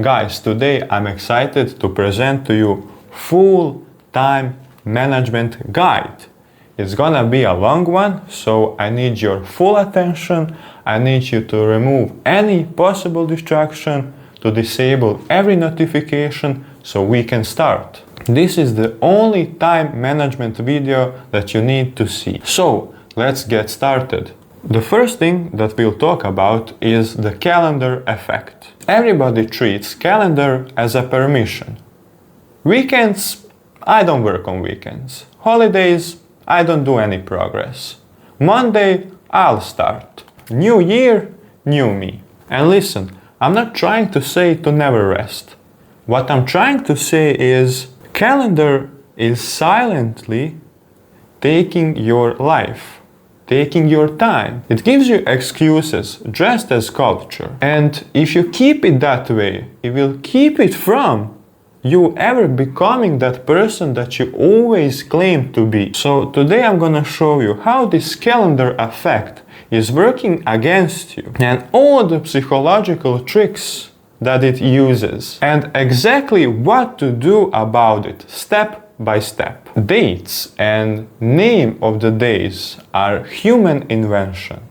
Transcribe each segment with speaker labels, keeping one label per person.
Speaker 1: Guys, today I'm excited to present to you full time management guide. It's gonna be a long one, so I need your full attention. I need you to remove any possible distraction, to disable every notification so we can start. This is the only time management video that you need to see. So let's get started. The first thing that we'll talk about is the calendar effect. Everybody treats calendar as a permission. Weekends, I don't work on weekends. Holidays, I don't do any progress. Monday, I'll start. New year, new me. And listen, I'm not trying to say to never rest. What I'm trying to say is calendar is silently taking your life, taking your time. It gives you excuses dressed as culture. And if you keep it that way, it will keep it from you ever becoming that person that you always claim to be. So today I'm gonna show you how this calendar effect is working against you and all the psychological tricks that it uses and exactly what to do about it step by step. Dates and name of the days are human invention.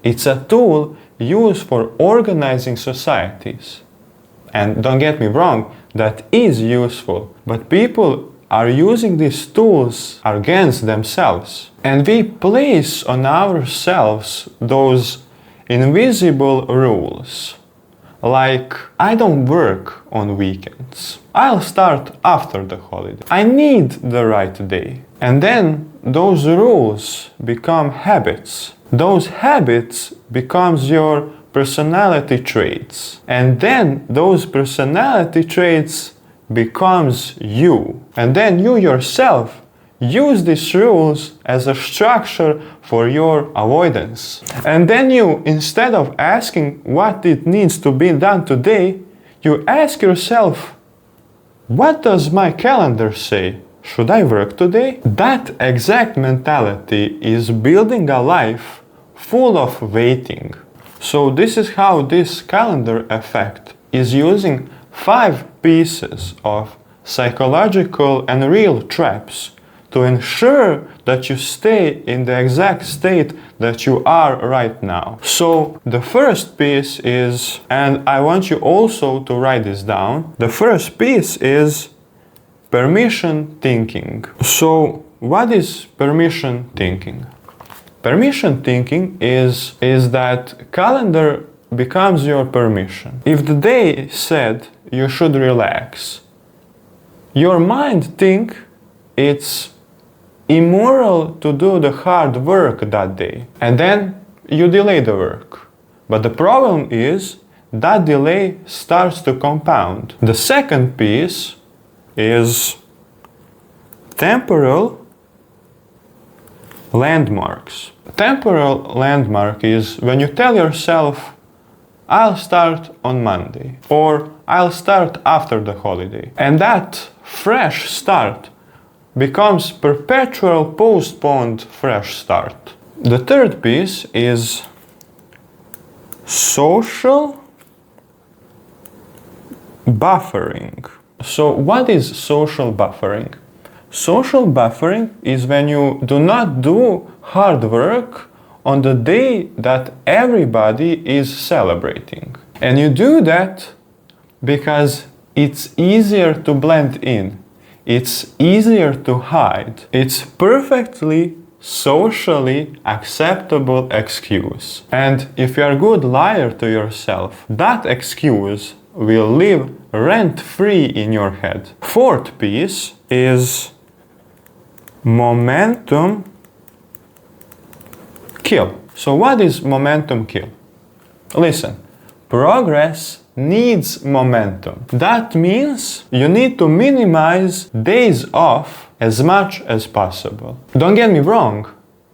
Speaker 1: It's a tool used for organizing societies. And don't get me wrong, that is useful, but people are using these tools against themselves. And we place on ourselves those invisible rules. Like, I don't work on weekends. I'll start after the holiday. I need the right day. And then those rules become habits. Those habits becomes your personality traits. And then those personality traits becomes you. And then you yourself use these rules as a structure for your avoidance. And then you, instead of asking what it needs to be done today, you ask yourself, what does my calendar say? Should I work today? That exact mentality is building a life full of waiting. So this is how this calendar effect is using 5 pieces of psychological and real traps to ensure that you stay in the exact state that you are right now. So the first piece is, and I want you also to write this down, the first piece is permission thinking. So what is permission thinking? Permission thinking is that calendar becomes your permission. If the day said you should relax, your mind think it's immoral to do the hard work that day, and then you delay the work. But the problem is that delay starts to compound. The second piece is temporal landmarks. Temporal landmark is when you tell yourself, I'll start on Monday, or I'll start after the holiday. And that fresh start becomes perpetual postponed fresh start. The third piece is social buffering. So what is social buffering? Social buffering is when you do not do hard work on the day that everybody is celebrating. And you do that because it's easier to blend in. It's easier to hide. It's perfectly socially acceptable excuse. And if you are a good liar to yourself, that excuse will live rent-free in your head. Fourth piece is momentum kill. So what is momentum kill? Listen, progress needs momentum. That means you need to minimize days off as much as possible. Don't get me wrong,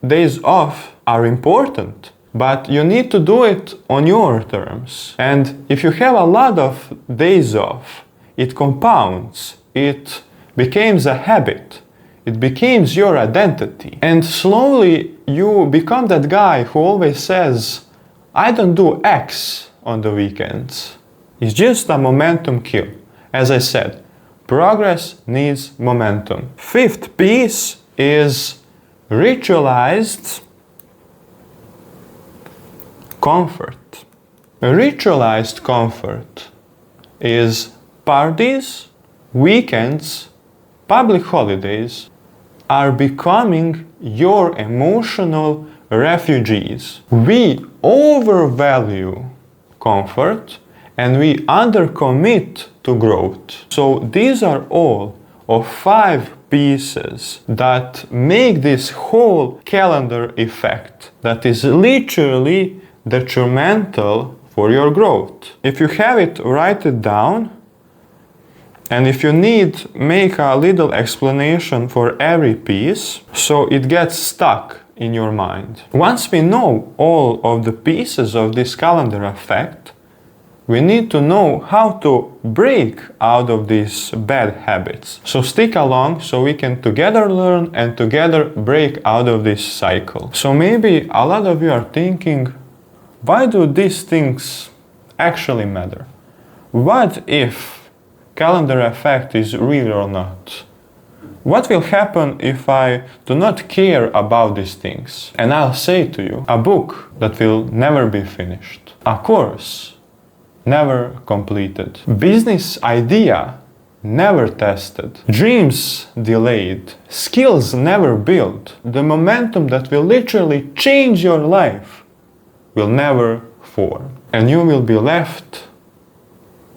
Speaker 1: days off are important, but you need to do it on your terms. And if you have a lot of days off, it compounds, it becomes a habit, it becomes your identity. And slowly you become that guy who always says, I don't do X on the weekends. is just a momentum kill. As I said, progress needs momentum. Fifth piece is ritualized comfort. Ritualized comfort is parties, weekends, public holidays are becoming your emotional refugees. We overvalue comfort and we undercommit to growth. So these are all of 5 pieces that make this whole calendar effect that is literally detrimental for your growth. If you have it, write it down. And if you need, make a little explanation for every piece so it gets stuck in your mind. Once we know all of the pieces of this calendar effect, we need to know how to break out of these bad habits. So stick along so we can together learn and together break out of this cycle. So maybe a lot of you are thinking, why do these things actually matter? What if calendar effect is real or not? What will happen if I do not care about these things? And I'll say to you, a book that will never be finished, a course never completed, business idea never tested, dreams delayed, skills never built, the momentum that will literally change your life will never form. And you will be left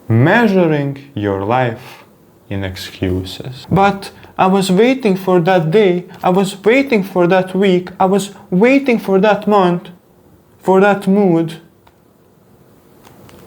Speaker 1: measuring your life in excuses. But I was waiting for that day, I was waiting for that week, I was waiting for that month, for that mood.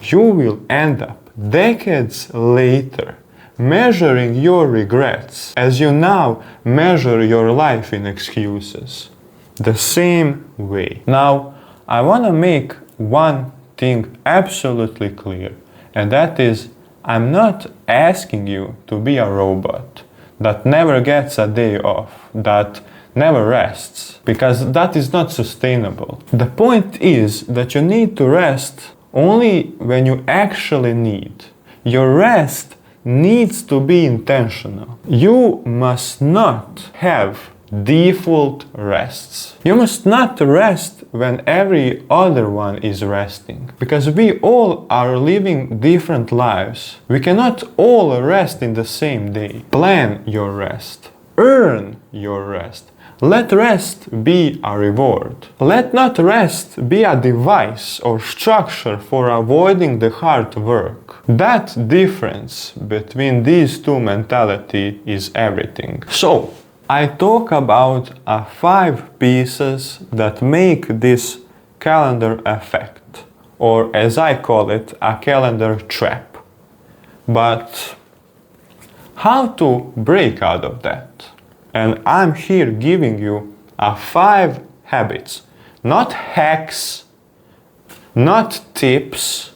Speaker 1: You will end up decades later measuring your regrets as you now measure your life in excuses. The same way. Now, I want to make one thing absolutely clear, and that is, I'm not asking you to be a robot that never gets a day off, that never rests, because that is not sustainable. The point is that you need to rest only when you actually need. Your rest needs to be intentional. You must not have default rests. You must not rest when every other one is resting, because we all are living different lives. We cannot all rest in the same day. Plan your rest. Earn your rest. Let rest be a reward. Let not rest be a device or structure for avoiding the hard work. That difference between these two mentality is everything. So, I talk about 5 pieces that make this calendar effect, or as I call it, a calendar trap. But how to break out of that? And I'm here giving you 5 habits, not hacks, not tips,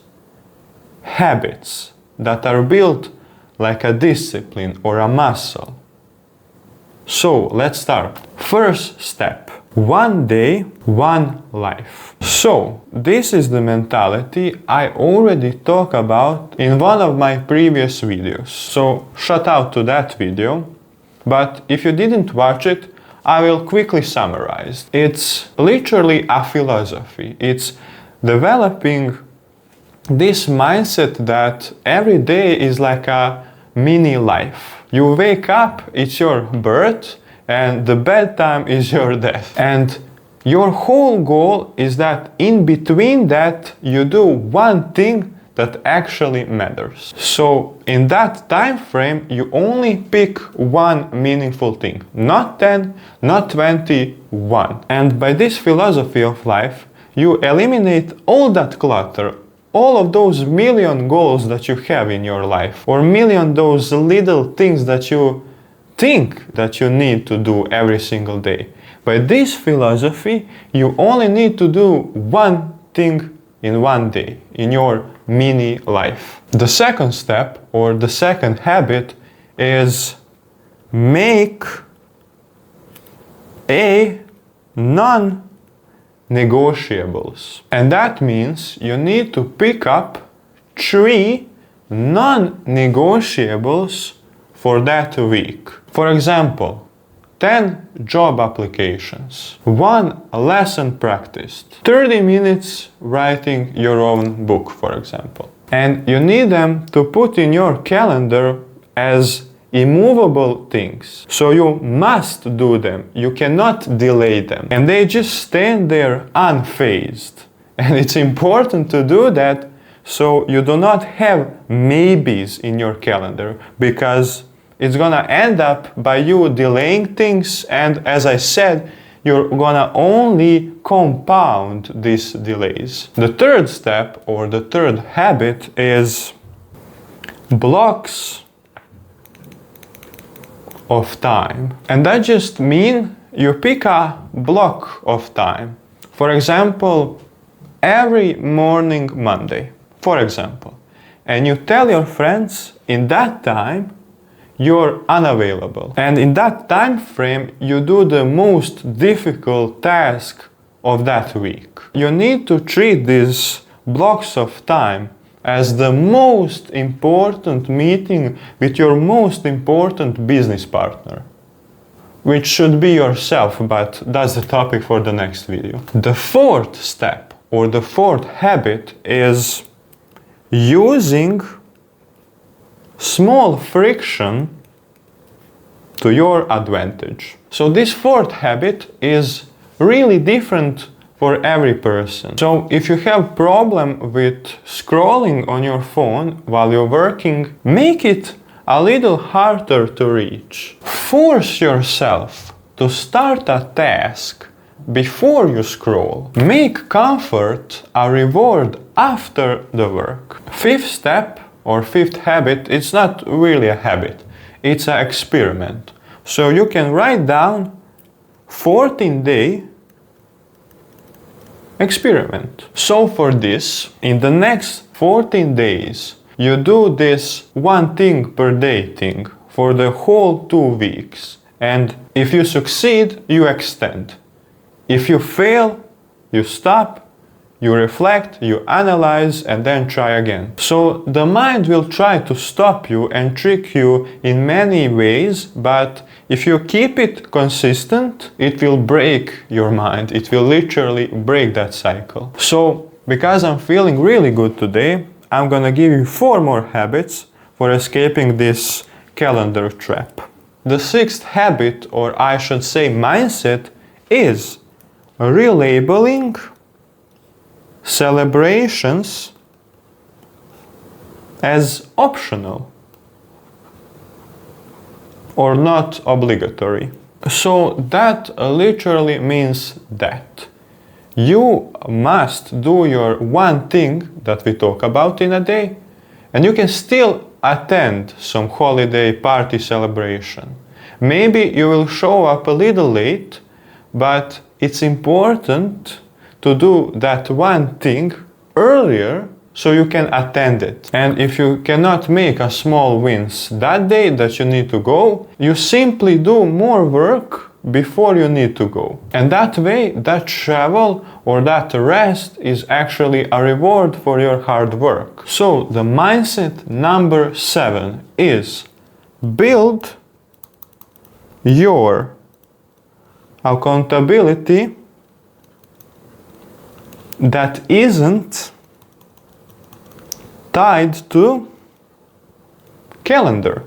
Speaker 1: habits that are built like a discipline or a muscle. So let's start. First step, 1 day, 1 life. So this is the mentality I already talked about in one of my previous videos. So shout out to that video. But if you didn't watch it, I will quickly summarize. It's literally a philosophy. It's developing this mindset that every day is like a mini life. You wake up, it's your birth, and the bedtime is your death. And your whole goal is that in between that, you do one thing that actually matters. So in that time frame, you only pick one meaningful thing. Not 10, not 20, one. And by this philosophy of life, you eliminate all that clutter, all of those million goals that you have in your life, or million those little things that you think that you need to do every single day. By this philosophy, you only need to do one thing in one day, in your mini life. The second step, or the second habit, is make a non-negotiables. And that means you need to pick up 3 non-negotiables for that week. For example, 10 job applications, 1 lesson practiced, 30 minutes writing your own book, for example. And you need them to put in your calendar as immovable things. So you must do them. You cannot delay them. And they just stand there unfazed. And it's important to do that so you do not have maybes in your calendar, because it's gonna end up by you delaying things, and as I said, you're gonna only compound these delays. The third step, or the third habit, is blocks of time. And that just means you pick a block of time. For example, every morning Monday, for example, and you tell your friends in that time you're unavailable. And in that time frame, you do the most difficult task of that week. You need to treat these blocks of time as the most important meeting with your most important business partner, which should be yourself, but that's the topic for the next video. The fourth step, or the fourth habit, is using small friction to your advantage. So this fourth habit is really different for every person. So if you have problem with scrolling on your phone while you're working, make it a little harder to reach. Force yourself to start a task before you scroll. Make comfort a reward after the work. Fifth step, or fifth habit, it's not really a habit, it's an experiment. So you can write down 14-day experiment. So for this, in the next 14 days, you do this one thing per day thing for the whole 2 weeks. And if you succeed, you extend. If you fail, you stop, you reflect, you analyze, and then try again. So the mind will try to stop you and trick you in many ways, but if you keep it consistent, it will break your mind. It will literally break that cycle. So, because I'm feeling really good today, I'm gonna give you 4 more habits for escaping this calendar trap. The sixth habit, or I should say mindset, is relabeling celebrations as optional or not obligatory. So that literally means that you must do your one thing that we talk about in a day, and you can still attend some holiday party celebration. Maybe you will show up a little late, but it's important to do that one thing earlier so you can attend it. And if you cannot make a small wins that day that you need to go, you simply do more work before you need to go. And that way, that travel or that rest is actually a reward for your hard work. So the mindset number 7 is build your accountability that isn't tied to calendar.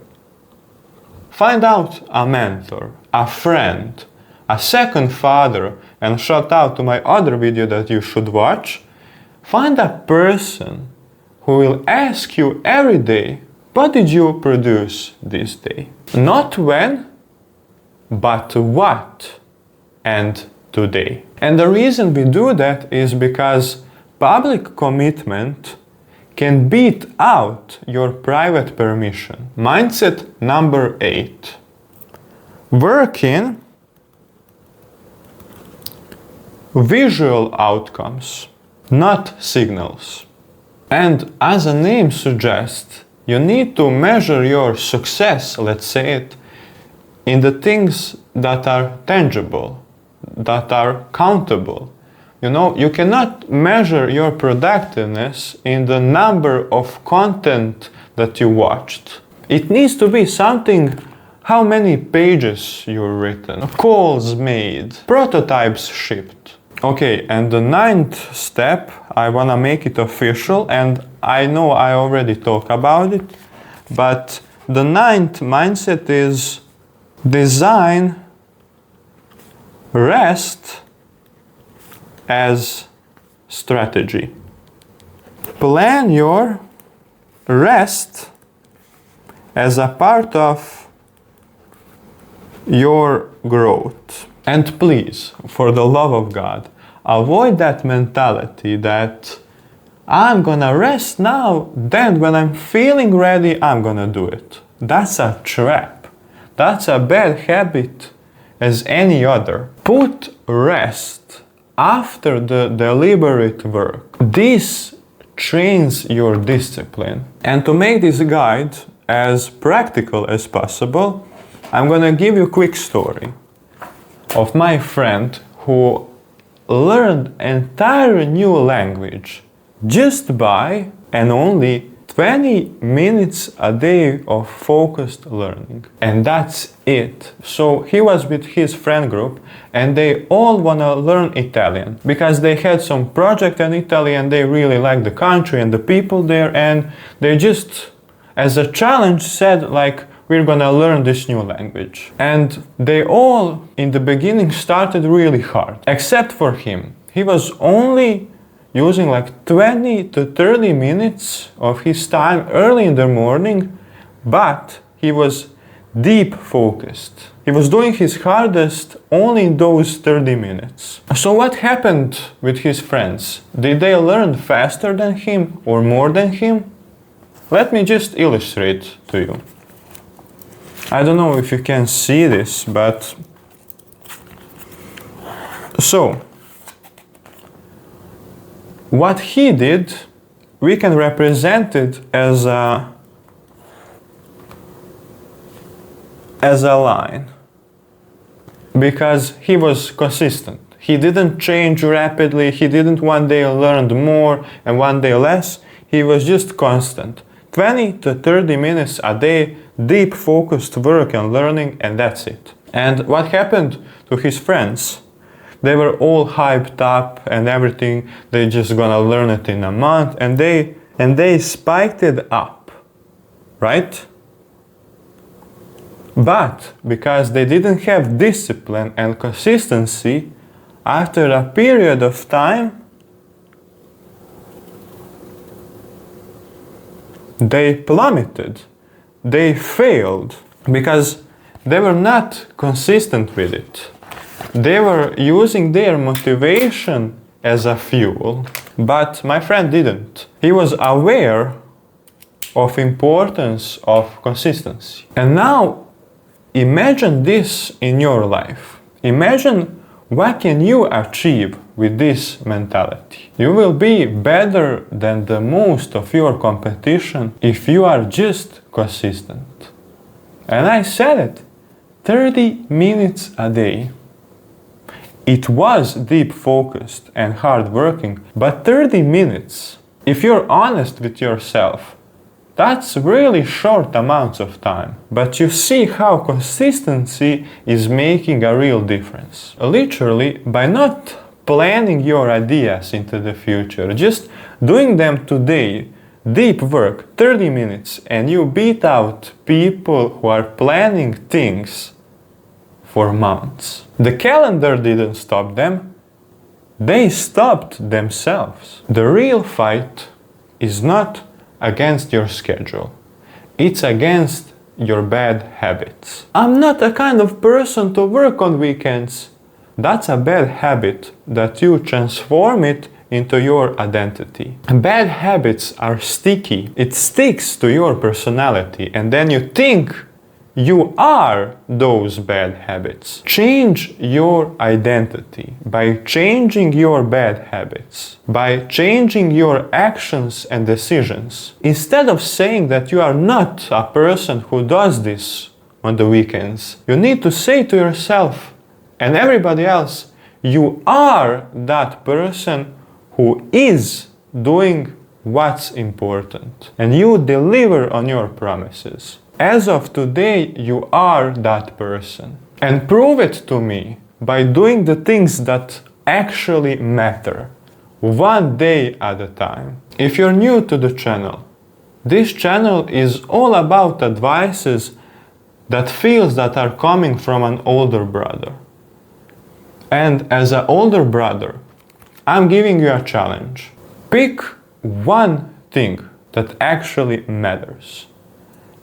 Speaker 1: Find out a mentor, a friend, a second father, and shout out to my other video that you should watch. Find a person who will ask you every day, what did you produce this day? Not when, but what and today. And the reason we do that is because public commitment can beat out your private permission. Mindset number 8. Work in visual outcomes, not signals. And as the name suggests, you need to measure your success, let's say it, in the things that are tangible, that are countable. You know, you cannot measure your productiveness in the number of content that you watched. It needs to be something, how many pages you've written, calls made, prototypes shipped. Okay, and the 9th step, I wanna make it official, and I know I already talked about it, but the 9th mindset is design rest as strategy. Plan your rest as a part of your growth. And please, for the love of God, avoid that mentality that I'm gonna rest now, then when I'm feeling ready, I'm gonna do it. That's a trap. That's a bad habit as any other. Put rest after the deliberate work. This trains your discipline. And to make this guide as practical as possible, I'm gonna give you a quick story of my friend who learned entire new language just by and only 20 minutes a day of focused learning. And that's it. So he was with his friend group and they all wanna learn Italian because they had some project in Italy and they really liked the country and the people there, and they just, as a challenge, said like, we're gonna learn this new language. And they all in the beginning started really hard, except for him. He was only using like 20 to 30 minutes of his time early in the morning, but he was deep focused. He was doing his hardest only in those 30 minutes. So what happened with his friends? Did they learn faster than him or more than him? Let me just illustrate to you. I don't know if you can see this, but so what he did, we can represent it as a line, because he was consistent. He didn't change rapidly. He didn't one day learn more and one day less. He was just constant. 20 to 30 minutes a day, deep focused work and learning, and that's it. And what happened to his friends? They were all hyped up and everything. They just gonna learn it in a month, and they spiked it up, right? But because they didn't have discipline and consistency, after a period of time, they plummeted. They failed because they were not consistent with it. They were using their motivation as a fuel, but my friend didn't. He was aware of importance of consistency. And now imagine this in your life. Imagine what can you achieve with this mentality. You will be better than the most of your competition if you are just consistent. And I said it, 30 minutes a day. It was deep focused and hard working, but 30 minutes, if you're honest with yourself, that's really short amounts of time. But you see how consistency is making a real difference. Literally, by not planning your ideas into the future, just doing them today, deep work, 30 minutes, and you beat out people who are planning things for months. The calendar didn't stop them. They stopped themselves. The real fight is not against your schedule. It's against your bad habits. I'm not a kind of person to work on weekends. That's a bad habit that you transform it into your identity. Bad habits are sticky. It sticks to your personality, and then you think you are those bad habits. Change your identity by changing your bad habits, by changing your actions and decisions. Instead of saying that you are not a person who does this on the weekends, you need to say to yourself and everybody else, you are that person who is doing what's important. And you deliver on your promises. As of today, you are that person. And prove it to me by doing the things that actually matter, one day at a time. If you're new to the channel, this channel is all about advices that feels that are coming from an older brother. And as an older brother, I'm giving you a challenge. Pick one thing that actually matters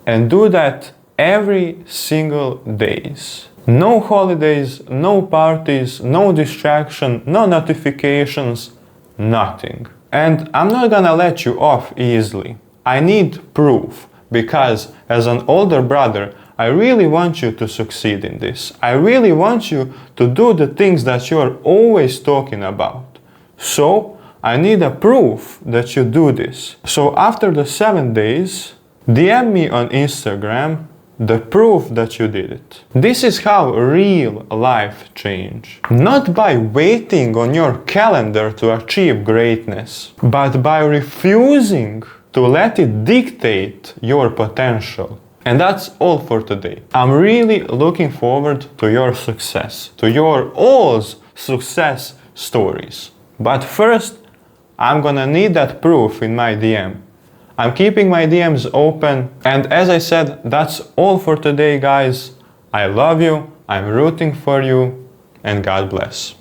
Speaker 1: and do that every single days. No holidays, no parties, no distraction, no notifications, nothing. And I'm not gonna let you off easily. I need proof, because as an older brother, I really want you to succeed in this. I really want you to do the things that you're always talking about. So I need a proof that you do this. So after the 7 days, DM me on Instagram the proof that you did it. This is how real life change. Not by waiting on your calendar to achieve greatness, but by refusing to let it dictate your potential. And that's all for today. I'm really looking forward to your success, to your all's success stories. But first, I'm gonna need that proof in my DM. I'm keeping my DMs open, and as I said, that's all for today, guys. I love you, I'm rooting for you, and God bless.